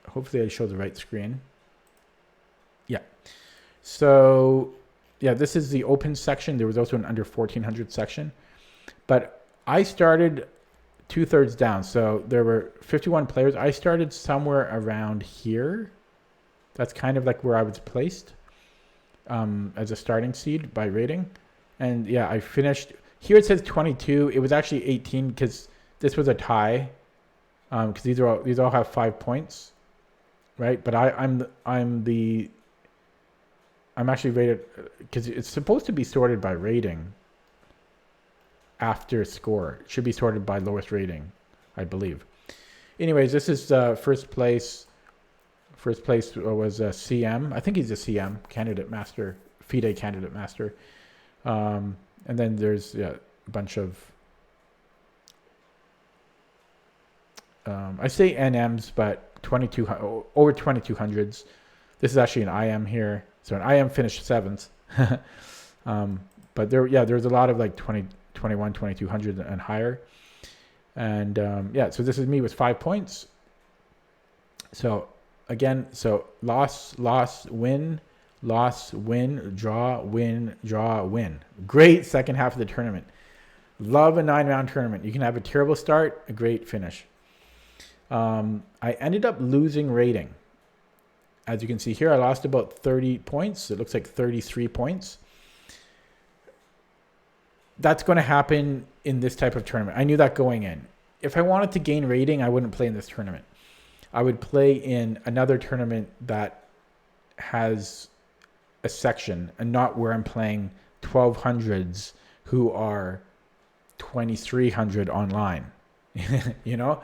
Hopefully I show the right screen. Yeah. So, yeah, this is the open section. There was also an under 1,400 section. But I started 2/3 down. So there were 51 players. I started somewhere around here. That's kind of like where I was placed as a starting seed by rating. And yeah, I finished. Here it says 22. It was actually 18 because this was a tie. Because these all have 5 points. right? But I'm actually rated because it's supposed to be sorted by rating after score. It should be sorted by lowest rating, I believe. Anyways, this is first place. First place was a CM. I think he's a CM, candidate master, FIDE candidate master. And then there's a bunch of, I say NMs, but over 2200s. This is actually an IM here. So an IM finished 7th. But there's a lot of like 20, 21, 2200 and higher. And so this is me with 5 points. So again, so loss, win, draw, win. Great second half of the tournament. Love a 9-round tournament. You can have a terrible start, a great finish. I ended up losing rating. As you can see here, I lost about 30 points. It looks like 33 points. That's going to happen in this type of tournament. I knew that going in. If I wanted to gain rating, I wouldn't play in this tournament. I would play in another tournament that has a section and not where I'm playing 1200s who are 2300 online, you know?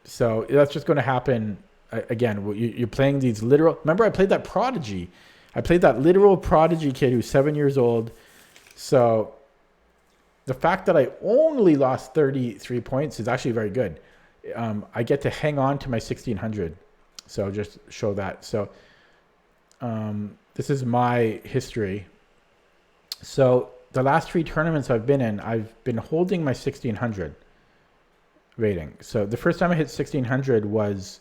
So that's just going to happen. Again, you're playing these literal, remember I played that prodigy. I played that literal prodigy kid who's 7 years old. So the fact that I only lost 33 points is actually very good. I get to hang on to my 1600. So just show that. So this is my history. So the last 3 tournaments I've been in, I've been holding my 1600 rating. So the first time I hit 1600 was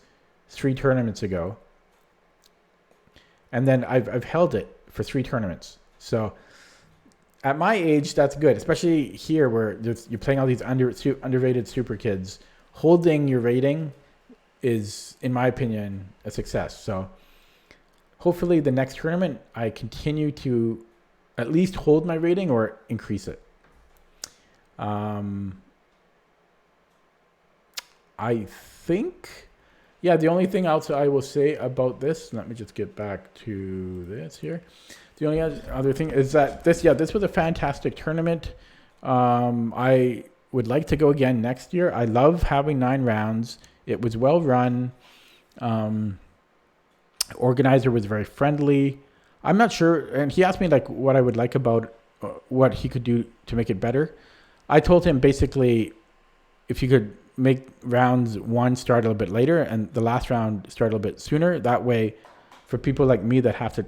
3 tournaments ago. And then I've held it for 3 tournaments. So at my age, that's good, especially here where you're playing all these underrated super kids. Holding your rating is, in my opinion, a success. So hopefully the next tournament, I continue to at least hold my rating or increase it. I think, the only thing else I will say about this, let me just get back to this here. The only other thing is that this was a fantastic tournament. I would like to go again next year. I love having 9 rounds. It was well run. Organizer was very friendly. I'm not sure, and he asked me like what I would like about what he could do to make it better. I told him basically if you could make rounds 1 start a little bit later and the last round start a little bit sooner. That way, for people like me that have to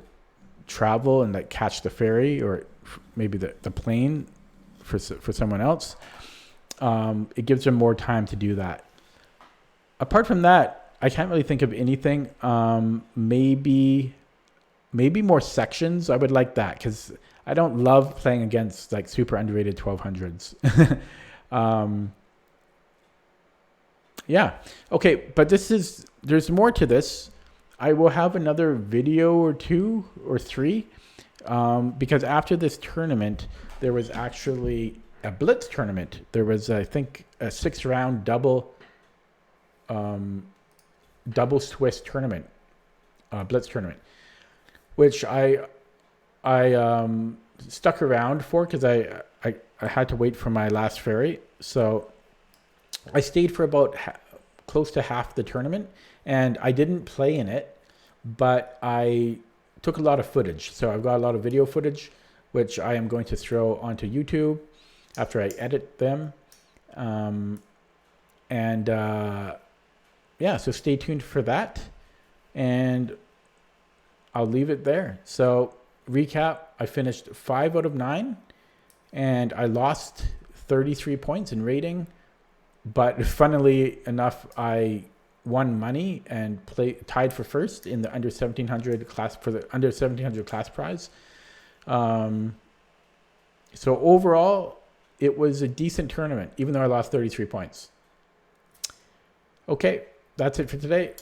travel and like catch the ferry or maybe the plane for someone else, it gives them more time to do that. Apart from that, I can't really think of anything. Maybe more sections. I would like that because I don't love playing against like super underrated 1200s. Okay, but there's more to this. I will have another video or 2 or 3 because after this tournament, there was actually a blitz tournament. There was, I think, a 6-round double Swiss tournament, blitz tournament, which I stuck around for because I had to wait for my last ferry. So I stayed for about close to half the tournament, and I didn't play in it, but I took a lot of footage. So I've got a lot of video footage, which I am going to throw onto YouTube after I edit them. So stay tuned for that, and I'll leave it there. So recap, I finished 5 out of 9, and I lost 33 points in rating. But funnily enough, I won money and tied for first in the under 1700 class for the under 1700 class prize. So overall, it was a decent tournament, even though I lost 33 points. Okay, that's it for today.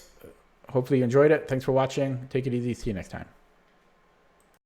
Hopefully you enjoyed it. Thanks for watching. Take it easy. See you next time.